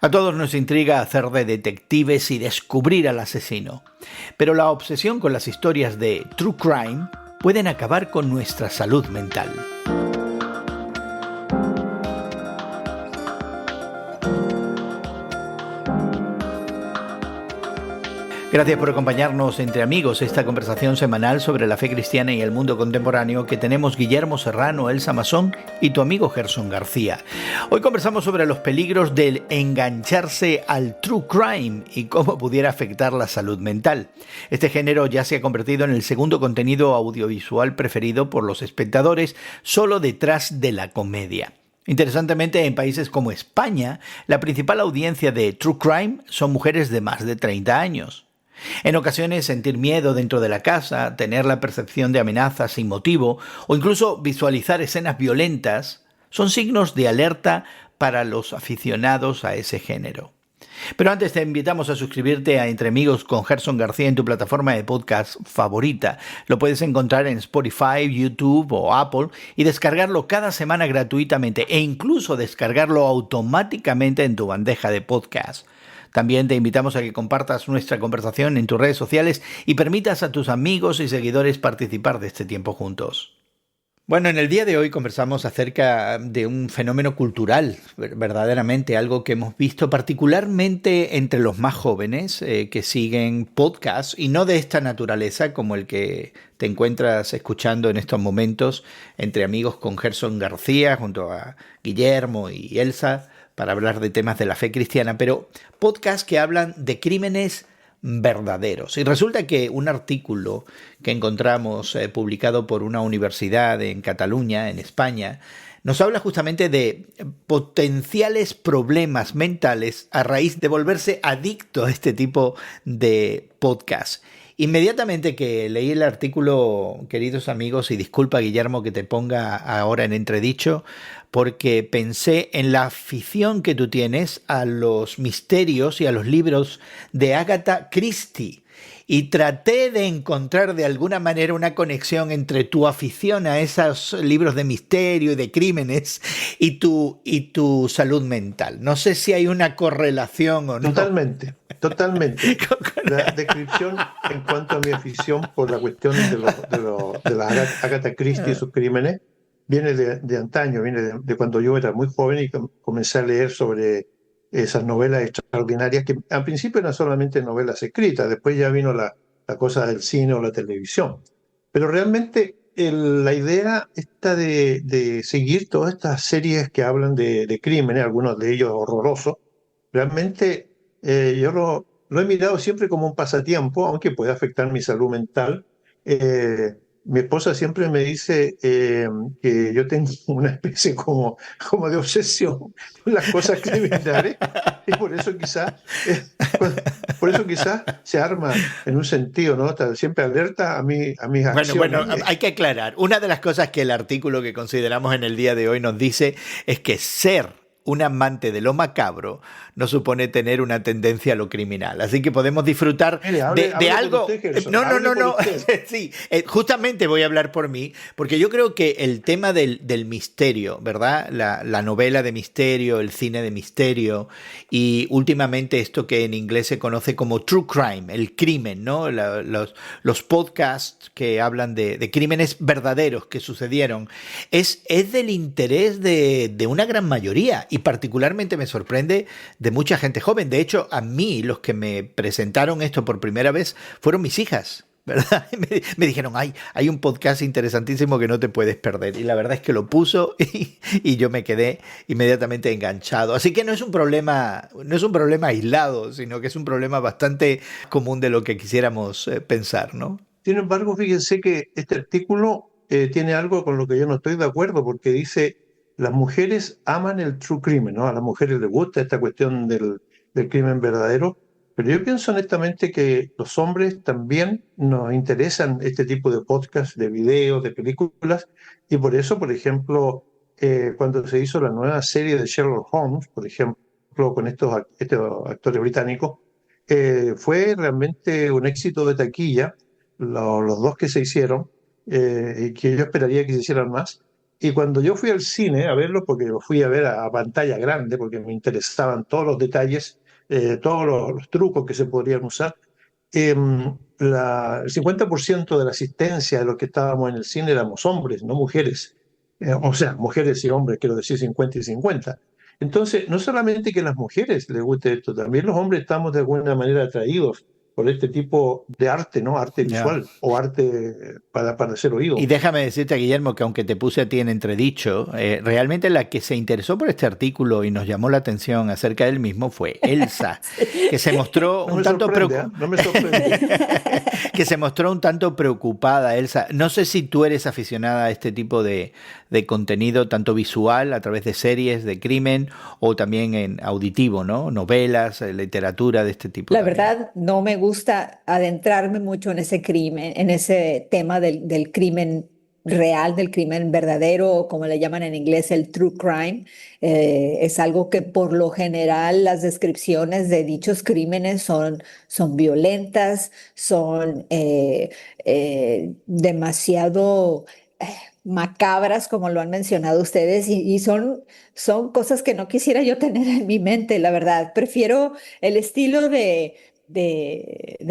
A todos nos intriga hacer de detectives y descubrir al asesino, pero la obsesión con las historias de true crime pueden acabar con nuestra salud mental. Gracias por acompañarnos entre amigos esta conversación semanal sobre la fe cristiana y el mundo contemporáneo que tenemos Guillermo Serrano, Elsa Masón y tu amigo Gerson García. Hoy conversamos sobre los peligros del engancharse al true crime y cómo pudiera afectar la salud mental. Este género ya se ha convertido en el segundo contenido audiovisual preferido por los espectadores, solo detrás de la comedia. Interesantemente, en países como España, la principal audiencia de true crime son mujeres de más de 30 años. En ocasiones sentir miedo dentro de la casa, tener la percepción de amenazas sin motivo o incluso visualizar escenas violentas son signos de alerta para los aficionados a ese género. Pero antes te invitamos a suscribirte a Entre Amigos con Gerson García en tu plataforma de podcast favorita. Lo puedes encontrar en Spotify, YouTube o Apple y descargarlo cada semana gratuitamente e incluso descargarlo automáticamente en tu bandeja de podcast. También te invitamos a que compartas nuestra conversación en tus redes sociales y permitas a tus amigos y seguidores participar de este tiempo juntos. Bueno, en el día de hoy conversamos acerca de un fenómeno cultural, verdaderamente algo que hemos visto particularmente entre los más jóvenes que siguen podcasts y no de esta naturaleza como el que te encuentras escuchando en estos momentos entre amigos con Gerson García junto a Guillermo y Elsa para hablar de temas de la fe cristiana, pero podcasts que hablan de crímenes verdaderos. Y resulta que un artículo que encontramos publicado por una universidad en Cataluña, en España, nos habla justamente de potenciales problemas mentales a raíz de volverse adicto a este tipo de podcast. Inmediatamente que leí el artículo, queridos amigos, y disculpa Guillermo que te ponga ahora en entredicho, porque pensé en la afición que tú tienes a los misterios y a los libros de Agatha Christie. Y traté de encontrar de alguna manera una conexión entre tu afición a esos libros de misterio y de crímenes y tu salud mental. No sé si hay una correlación o no. Totalmente. La descripción en cuanto a mi afición por la cuestión de la Agatha Christie y sus crímenes viene de antaño, viene de cuando yo era muy joven y comencé a leer sobre esas novelas extraordinarias que al principio eran solamente novelas escritas, después ya vino la cosa del cine o la televisión. Pero realmente la idea esta de seguir todas estas series que hablan de crímenes, algunos de ellos horrorosos, realmente yo lo he mirado siempre como un pasatiempo, aunque puede afectar mi salud mental. Mi esposa siempre me dice que yo tengo una especie como de obsesión con las cosas criminales y por eso quizás se arma en un sentido, ¿no? Está siempre alerta a mis acciones. Bueno, hay que aclarar. Una de las cosas que el artículo que consideramos en el día de hoy nos dice es que ser un amante de lo macabro no supone tener una tendencia a lo criminal. Así que podemos disfrutar de algo. No. Sí, justamente voy a hablar por mí, porque yo creo que el tema del misterio, ¿verdad? La novela de misterio, el cine de misterio y últimamente esto que en inglés se conoce como true crime, el crimen, ¿no? Los podcasts que hablan de crímenes verdaderos que sucedieron, es del interés de una gran mayoría. Y particularmente me sorprende de mucha gente joven. De hecho, a mí los que me presentaron esto por primera vez fueron mis hijas, ¿verdad? Me dijeron, hay un podcast interesantísimo que no te puedes perder. Y la verdad es que lo puso y yo me quedé inmediatamente enganchado. Así que no es un problema aislado, sino que es un problema bastante común de lo que quisiéramos pensar, ¿no? Sin embargo, fíjense que este artículo tiene algo con lo que yo no estoy de acuerdo, porque dice: las mujeres aman el true crime, ¿no? A las mujeres les gusta esta cuestión del crimen verdadero, pero yo pienso honestamente que los hombres también nos interesan este tipo de podcasts, de videos, de películas, y por eso, por ejemplo, cuando se hizo la nueva serie de Sherlock Holmes, por ejemplo, con estos actores británicos, fue realmente un éxito de taquilla, los dos que se hicieron, y que yo esperaría que se hicieran más. Y cuando yo fui al cine a verlo, porque lo fui a ver a pantalla grande, porque me interesaban todos los detalles, todos los trucos que se podrían usar, el 50% de la asistencia de los que estábamos en el cine éramos hombres, no mujeres. O sea, mujeres y hombres, quiero decir 50 y 50. Entonces, no solamente que a las mujeres les guste esto, también los hombres estamos de alguna manera atraídos por este tipo de arte, ¿no? Arte Ya. visual o arte para ser Y oído. déjame decirte, Guillermo, que aunque te puse a ti en entredicho, realmente la que se interesó por este artículo y nos llamó la atención acerca del mismo fue Elsa, que se mostró No un me tanto sorprende, ¿eh? No me sorprende. que se mostró un tanto preocupada, Elsa. No sé si tú eres aficionada a este tipo de contenido, tanto visual, a través de series de crimen, o también en auditivo, ¿no? Novelas, literatura de este tipo La también. verdad, no me gusta adentrarme mucho en ese crimen, en ese tema del crimen real, del crimen verdadero, o como le llaman en inglés, el true crime. Es algo que por lo general las descripciones de dichos crímenes son violentas, son demasiado macabras, como lo han mencionado ustedes, y son cosas que no quisiera yo tener en mi mente, la verdad. Prefiero el estilo de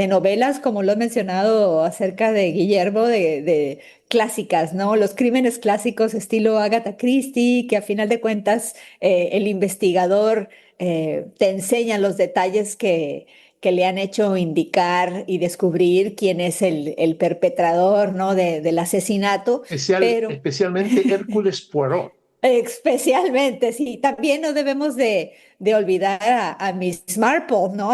novelas, como lo he mencionado acerca de Guillermo, de clásicas, ¿no? Los crímenes clásicos estilo Agatha Christie, que a final de cuentas el investigador te enseña los detalles que le han hecho indicar y descubrir quién es el perpetrador, ¿no? Del asesinato, pero Especialmente Hércules Poirot. especialmente, sí, también no debemos de olvidar a Miss Marple, ¿no?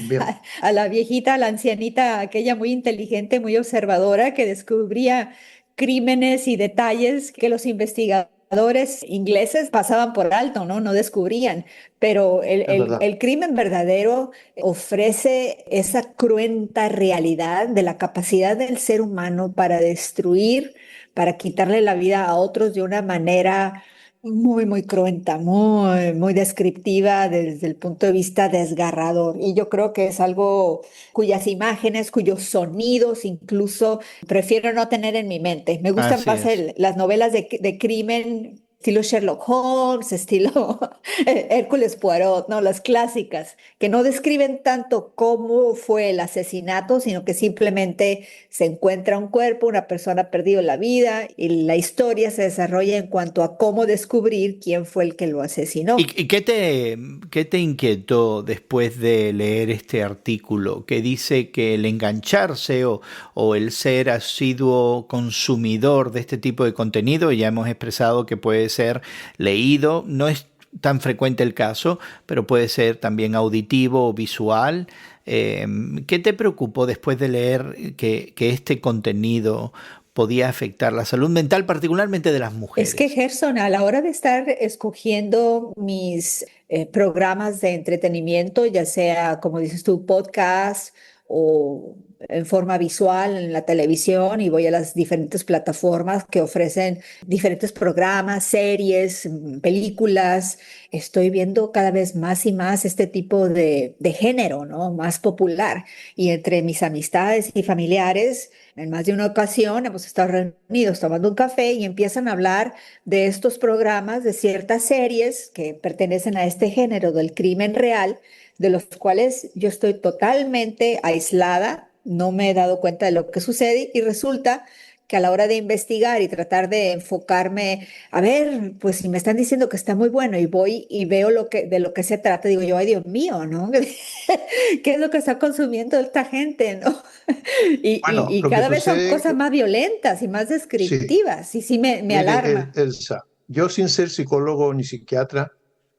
Bien, A la viejita, a la ancianita, aquella muy inteligente, muy observadora, que descubría crímenes y detalles que los investigadores ingleses pasaban por alto, ¿no? No descubrían. Pero es verdad. el crimen verdadero ofrece esa cruenta realidad de la capacidad del ser humano para destruir, para quitarle la vida a otros de una manera muy, muy cruenta, muy, muy descriptiva desde el punto de vista desgarrador. Y yo creo que es algo cuyas imágenes, cuyos sonidos incluso prefiero no tener en mi mente. Me gustan Así más es. las novelas de crimen. Estilo Sherlock Holmes, estilo Hércules Poirot, ¿no? Las clásicas, que no describen tanto cómo fue el asesinato, sino que simplemente se encuentra un cuerpo, una persona ha perdido la vida y la historia se desarrolla en cuanto a cómo descubrir quién fue el que lo asesinó. ¿Y qué te inquietó después de leer este artículo que dice que el engancharse o el ser asiduo consumidor de este tipo de contenido, ya hemos expresado que puede ser leído, no es tan frecuente el caso, pero puede ser también auditivo o visual? ¿Qué te preocupó después de leer que este contenido podía afectar la salud mental, particularmente de las Es que, mujeres? Gerson, a la hora de estar escogiendo mis programas de entretenimiento, ya sea, como dices tú, podcast o en forma visual en la televisión, y voy a las diferentes plataformas que ofrecen diferentes programas, series, películas, estoy viendo cada vez más y más este tipo de género, ¿no? Más popular. Y entre mis amistades y familiares, en más de una ocasión hemos estado reunidos tomando un café y empiezan a hablar de estos programas, de ciertas series que pertenecen a este género del crimen real, de los cuales yo estoy totalmente aislada, no me he dado cuenta de lo que sucede y resulta que a la hora de investigar y tratar de enfocarme, a ver, pues si me están diciendo que está muy bueno y voy y veo de lo que se trata, digo yo, ay Dios mío, ¿no? ¿Qué es lo que está consumiendo esta gente, ¿no? Bueno, Y lo que cada vez son sucede, cosas más violentas y más sí, descriptivas, y sí me mire, alarma. Elsa, yo sin ser psicólogo ni psiquiatra,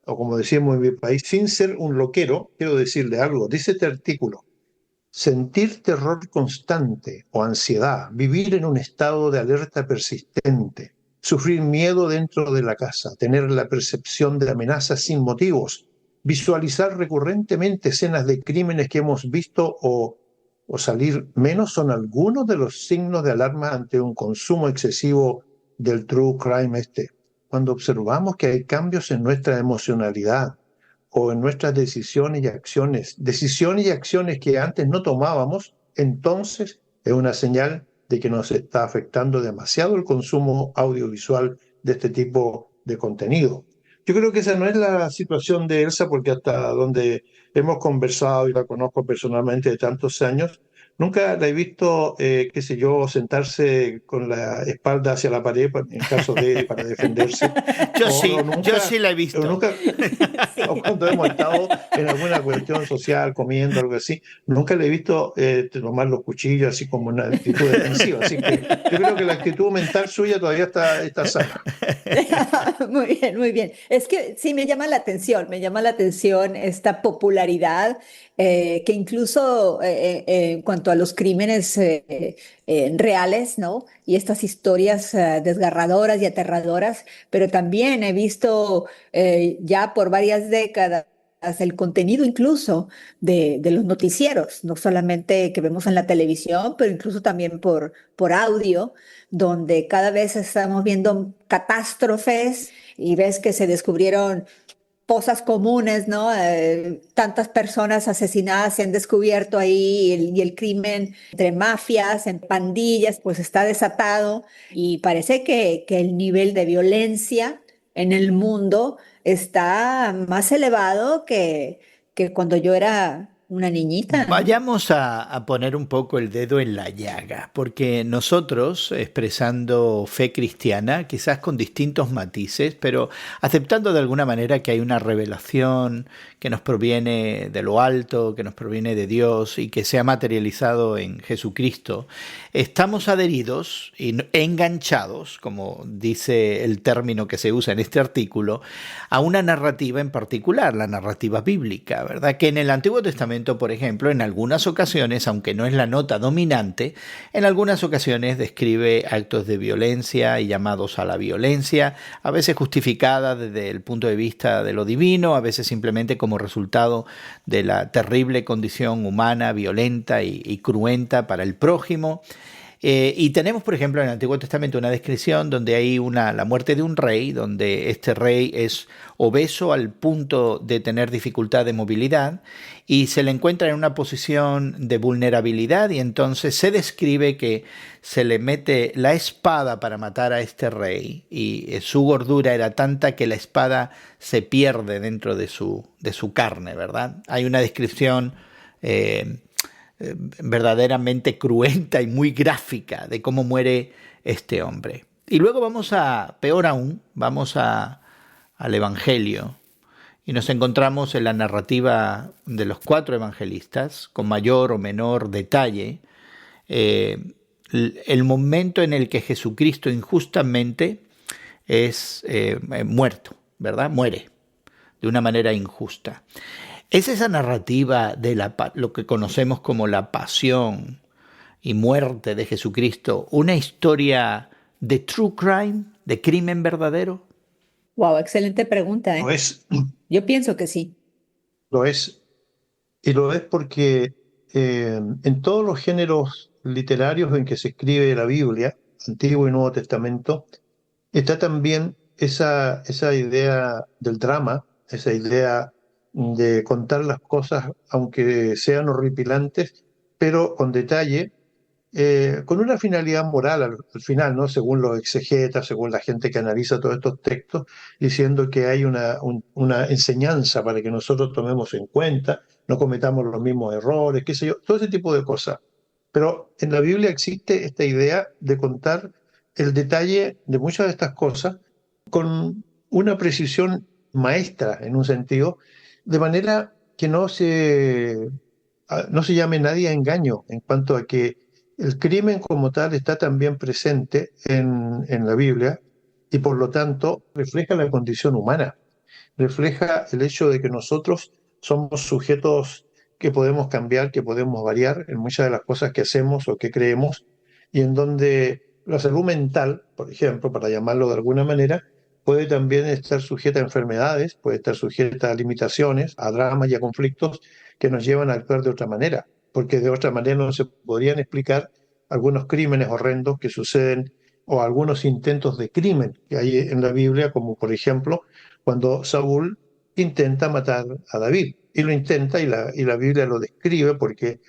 o como decimos en mi país, sin ser un loquero, quiero decirle algo. Dice este artículo: sentir terror constante o ansiedad, vivir en un estado de alerta persistente, sufrir miedo dentro de la casa, tener la percepción de amenazas sin motivos, visualizar recurrentemente escenas de crímenes que hemos visto o salir menos son algunos de los signos de alarma ante un consumo excesivo del true crime este. Cuando observamos que hay cambios en nuestra emocionalidad, o en nuestras decisiones y acciones que antes no tomábamos, entonces es una señal de que nos está afectando demasiado el consumo audiovisual de este tipo de contenido. Yo creo que esa no es la situación de Elsa, porque hasta donde hemos conversado y la conozco personalmente de tantos años, nunca la he visto, qué sé yo, sentarse con la espalda hacia la pared en caso de para defenderse, o Yo sí nunca, la he o visto. nunca, o Sí. cuando hemos estado en alguna cuestión social, comiendo, algo así, nunca le he visto tomar los cuchillos así como una actitud defensiva. Así que yo creo que la actitud mental suya todavía está sana. Muy bien, muy bien. Es que sí me llama la atención esta popularidad que incluso en cuanto a los crímenes reales, ¿no? Y estas historias desgarradoras y aterradoras, pero también he visto ya por varias décadas el contenido incluso de los noticieros, no solamente que vemos en la televisión, pero incluso también por audio donde cada vez estamos viendo catástrofes y ves que se descubrieron fosas comunes, ¿no? Tantas personas asesinadas se han descubierto ahí y el crimen entre mafias, en pandillas, pues está desatado y parece que el nivel de violencia en el mundo está más elevado que cuando yo era una niñita, ¿no? Vayamos a poner un poco el dedo en la llaga, porque nosotros, expresando fe cristiana, quizás con distintos matices, pero aceptando de alguna manera que hay una revelación que nos proviene de lo alto, que nos proviene de Dios y que se ha materializado en Jesucristo, estamos adheridos y enganchados, como dice el término que se usa en este artículo, a una narrativa en particular, la narrativa bíblica, ¿verdad? Que en el Antiguo Testamento, por ejemplo, en algunas ocasiones, aunque no es la nota dominante, en algunas ocasiones describe actos de violencia y llamados a la violencia, a veces justificada desde el punto de vista de lo divino, a veces simplemente como resultado de la terrible condición humana, violenta y cruenta para el prójimo. Y tenemos, por ejemplo, en el Antiguo Testamento una descripción donde hay la muerte de un rey, donde este rey es obeso al punto de tener dificultad de movilidad y se le encuentra en una posición de vulnerabilidad y entonces se describe que se le mete la espada para matar a este rey y su gordura era tanta que la espada se pierde dentro de su carne, ¿verdad? Hay una descripción verdaderamente cruenta y muy gráfica de cómo muere este hombre. Y luego vamos peor aún, vamos al Evangelio y nos encontramos en la narrativa de los 4 evangelistas, con mayor o menor detalle, el momento en el que Jesucristo injustamente es muerto, ¿verdad? Muere de una manera injusta. ¿Es esa narrativa de lo que conocemos como la pasión y muerte de Jesucristo una historia de true crime, de crimen verdadero? Wow, excelente pregunta, Lo ¿eh? es, Yo pienso que sí. lo es, y lo es porque en todos los géneros literarios en que se escribe la Biblia, Antiguo y Nuevo Testamento, está también esa idea del drama, esa idea de contar las cosas, aunque sean horripilantes, pero con detalle, con una finalidad moral al final, ¿no? Según los exegetas, según la gente que analiza todos estos textos, diciendo que hay una enseñanza para que nosotros tomemos en cuenta, no cometamos los mismos errores, qué sé yo, todo ese tipo de cosas. Pero en la Biblia existe esta idea de contar el detalle de muchas de estas cosas con una precisión maestra, en un sentido, de manera que no se llame nadie a engaño en cuanto a que el crimen como tal está también presente en la Biblia y por lo tanto refleja la condición humana, refleja el hecho de que nosotros somos sujetos que podemos cambiar, que podemos variar en muchas de las cosas que hacemos o que creemos, y en donde la salud mental, por ejemplo, para llamarlo de alguna manera, puede también estar sujeta a enfermedades, puede estar sujeta a limitaciones, a dramas y a conflictos que nos llevan a actuar de otra manera, porque de otra manera no se podrían explicar algunos crímenes horrendos que suceden o algunos intentos de crimen que hay en la Biblia, como por ejemplo cuando Saúl intenta matar a David. Y lo intenta y la Biblia lo describe porque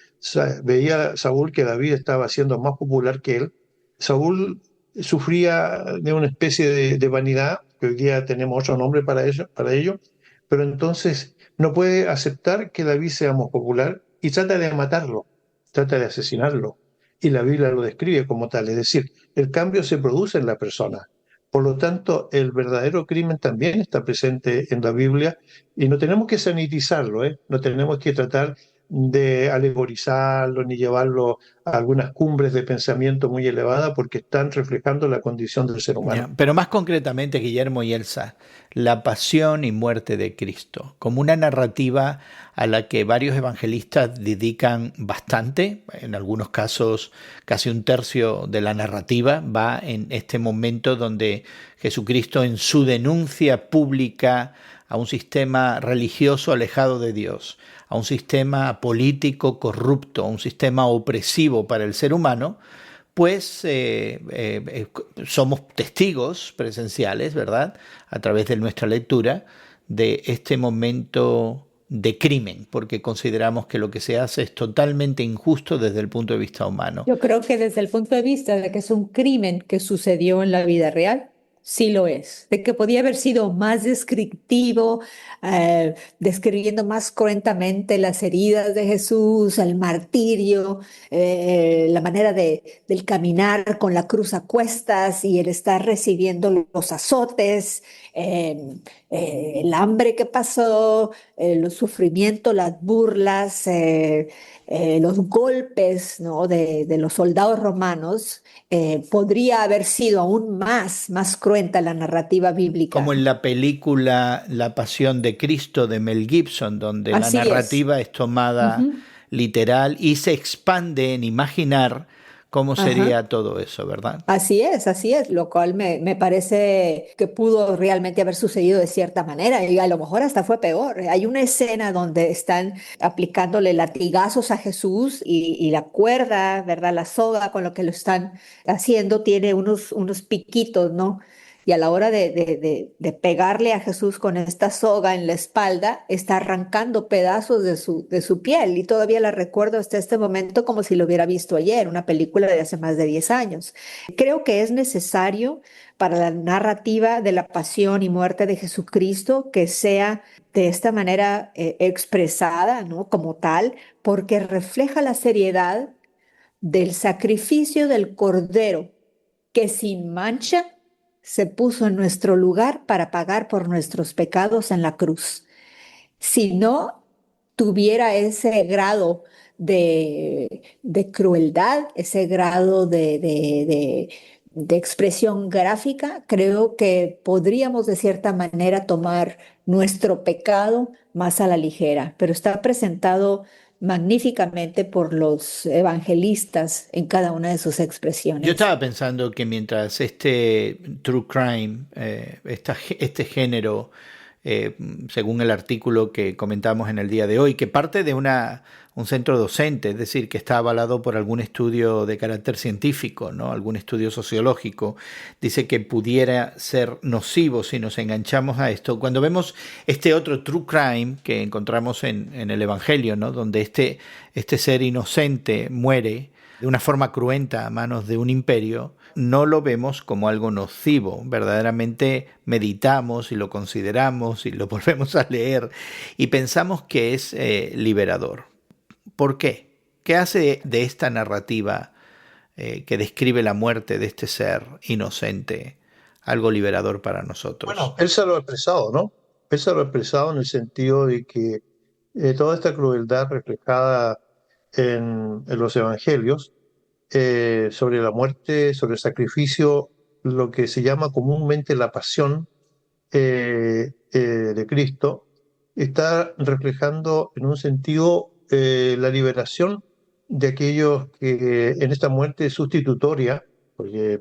veía Saúl que David estaba siendo más popular que él. Saúl sufría de una especie de vanidad, que hoy día tenemos otro nombre para ello, pero entonces no puede aceptar que David sea más popular y trata de matarlo, trata de asesinarlo. Y la Biblia lo describe como tal, es decir, el cambio se produce en la persona. Por lo tanto, el verdadero crimen también está presente en la Biblia y no tenemos que sanitizarlo, ¿eh? No tenemos que tratar de alegorizarlo ni llevarlo a algunas cumbres de pensamiento muy elevadas porque están reflejando la condición del ser humano. Pero más concretamente, Guillermo y Elsa, la pasión y muerte de Cristo, como una narrativa a la que varios evangelistas dedican bastante, en algunos casos casi un tercio de la narrativa va en este momento donde Jesucristo, en su denuncia pública a un sistema religioso alejado de Dios, a un sistema político corrupto, a un sistema opresivo para el ser humano, pues somos testigos presenciales, ¿verdad?, a través de nuestra lectura, de este momento de crimen, porque consideramos que lo que se hace es totalmente injusto desde el punto de vista humano. Yo creo que desde el punto de vista de que es un crimen que sucedió en la vida real, sí lo es. De que podía haber sido más descriptivo, describiendo más cruentamente las heridas de Jesús, el martirio, la manera del caminar con la cruz a cuestas y el estar recibiendo los azotes, el hambre que pasó, los sufrimientos, las burlas, los golpes, ¿no?, de los soldados romanos. Podría haber sido aún más cruenta la narrativa bíblica. Como en la película La Pasión de Cristo de Mel Gibson, donde Así la narrativa es tomada literal y se expande en imaginar cómo sería todo eso, ¿verdad? Así es, lo cual me parece que pudo realmente haber sucedido de cierta manera y a lo mejor hasta fue peor. Hay una escena donde están aplicándole latigazos a Jesús y la cuerda, ¿verdad? La soga con lo que lo están haciendo tiene unos piquitos, ¿no? Y a la hora de pegarle a Jesús con esta soga en la espalda, está arrancando pedazos de su piel. Y todavía la recuerdo hasta este momento como si lo hubiera visto ayer, una película de hace más de 10 años. Creo que es necesario para la narrativa de la pasión y muerte de Jesucristo que sea de esta manera expresada, ¿no?, como tal, porque refleja la seriedad del sacrificio del Cordero que sin mancha se puso en nuestro lugar para pagar por nuestros pecados en la cruz. Si no tuviera ese grado de crueldad, ese grado de expresión gráfica, creo que podríamos de cierta manera tomar nuestro pecado más a la ligera, pero está presentado magníficamente por los evangelistas en cada una de sus expresiones. Yo estaba pensando que mientras este true crime, este género, según el artículo que comentamos en el día de hoy, que parte de un centro docente, es decir, que está avalado por algún estudio de carácter científico, ¿no?, algún estudio sociológico, dice que pudiera ser nocivo si nos enganchamos a esto. Cuando vemos este otro true crime que encontramos en el Evangelio, ¿no?, donde este ser inocente muere de una forma cruenta a manos de un imperio, no lo vemos como algo nocivo. Verdaderamente meditamos y lo consideramos y lo volvemos a leer y pensamos que es liberador. ¿Por qué? ¿Qué hace de esta narrativa que describe la muerte de este ser inocente algo liberador para nosotros? Bueno, él se lo ha expresado, ¿no? Él se lo ha expresado en el sentido de que toda esta crueldad reflejada en los evangelios sobre la muerte, sobre el sacrificio, lo que se llama comúnmente la pasión de Cristo, está reflejando en un sentido la liberación de aquellos que en esta muerte sustitutoria,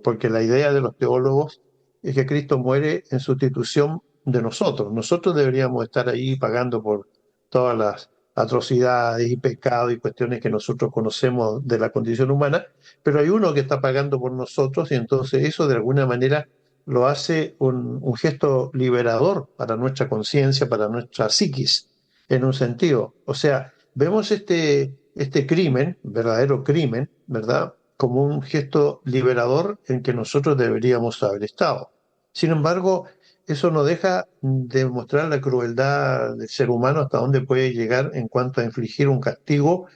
porque la idea de los teólogos es que Cristo muere en sustitución de nosotros. Nosotros deberíamos estar ahí pagando por todas las atrocidades y pecados y cuestiones que nosotros conocemos de la condición humana, pero hay uno que está pagando por nosotros y entonces eso de alguna manera lo hace un gesto liberador para nuestra conciencia, para nuestra psiquis, en un sentido. O sea, vemos este crimen, verdadero crimen, ¿verdad?, como un gesto liberador en que nosotros deberíamos haber estado. Sin embargo, eso no deja de mostrar la crueldad del ser humano hasta dónde puede llegar en cuanto a infligir un castigo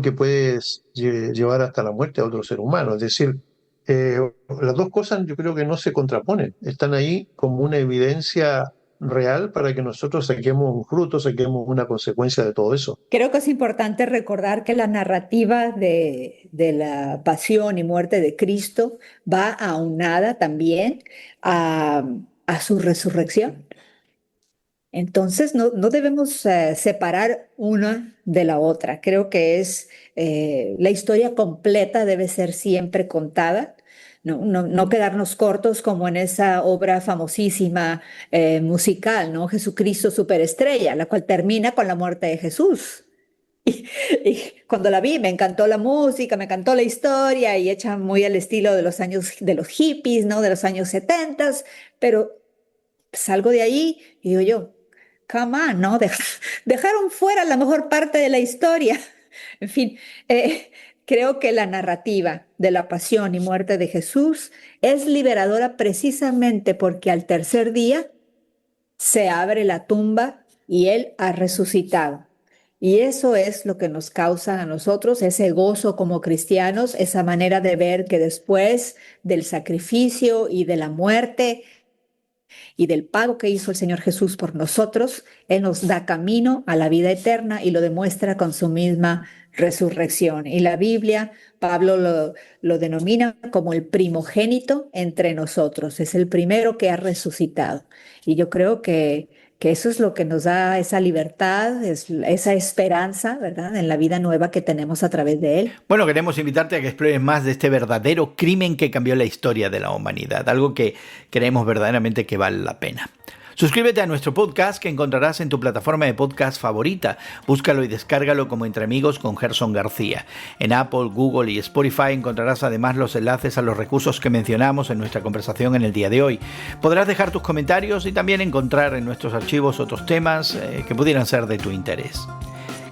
que puede llevar hasta la muerte a otro ser humano. Es decir, las dos cosas yo creo que no se contraponen, están ahí como una evidencia real para que nosotros saquemos un fruto, saquemos una consecuencia de todo eso. Creo que es importante recordar que la narrativa de la pasión y muerte de Cristo va aunada también a su resurrección. Entonces, no debemos separar una de la otra. Creo que la historia completa debe ser siempre contada, no quedarnos cortos como en esa obra famosísima musical, ¿no? Jesucristo Superestrella, la cual termina con la muerte de Jesús. Y cuando la vi, me encantó la música, me encantó la historia y hecha muy al estilo de los años de los hippies, ¿no? De los años 70, pero salgo de ahí y digo yo, come on, ¿no? Dejaron fuera la mejor parte de la historia. En fin, creo que la narrativa de la pasión y muerte de Jesús es liberadora precisamente porque al tercer día se abre la tumba y Él ha resucitado. Y eso es lo que nos causa a nosotros ese gozo como cristianos, esa manera de ver que después del sacrificio y de la muerte y del pago que hizo el Señor Jesús por nosotros, Él nos da camino a la vida eterna y lo demuestra con su misma resurrección. Y la Biblia, Pablo lo denomina como el primogénito entre nosotros, es el primero que ha resucitado. Y yo creo que eso es lo que nos da esa libertad, esa esperanza, ¿verdad?, en la vida nueva que tenemos a través de Él. Bueno, queremos invitarte a que explores más de este verdadero crimen que cambió la historia de la humanidad, algo que creemos verdaderamente que vale la pena. Suscríbete a nuestro podcast que encontrarás en tu plataforma de podcast favorita. Búscalo y descárgalo como Entre Amigos con Gerson García. En Apple, Google y Spotify encontrarás además los enlaces a los recursos que mencionamos en nuestra conversación en el día de hoy. Podrás dejar tus comentarios y también encontrar en nuestros archivos otros temas que pudieran ser de tu interés.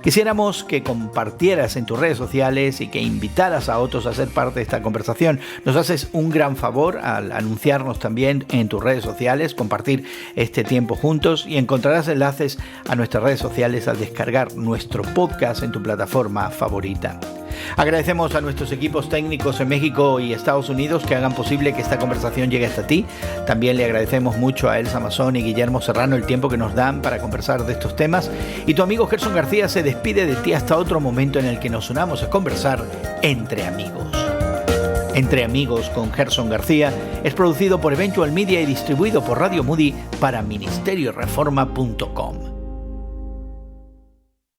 Quisiéramos que compartieras en tus redes sociales y que invitaras a otros a ser parte de esta conversación. Nos haces un gran favor al anunciarnos también en tus redes sociales, compartir este tiempo juntos y encontrarás enlaces a nuestras redes sociales al descargar nuestro podcast en tu plataforma favorita. Agradecemos a nuestros equipos técnicos en México y Estados Unidos que hagan posible que esta conversación llegue hasta ti. También le agradecemos mucho a Elsa Mazón y Guillermo Serrano el tiempo que nos dan para conversar de estos temas. Y tu amigo Gerson García se despide de ti hasta otro momento en el que nos unamos a conversar entre amigos. Entre Amigos con Gerson García es producido por Eventual Media y distribuido por Radio Moody para ministerioreforma.com.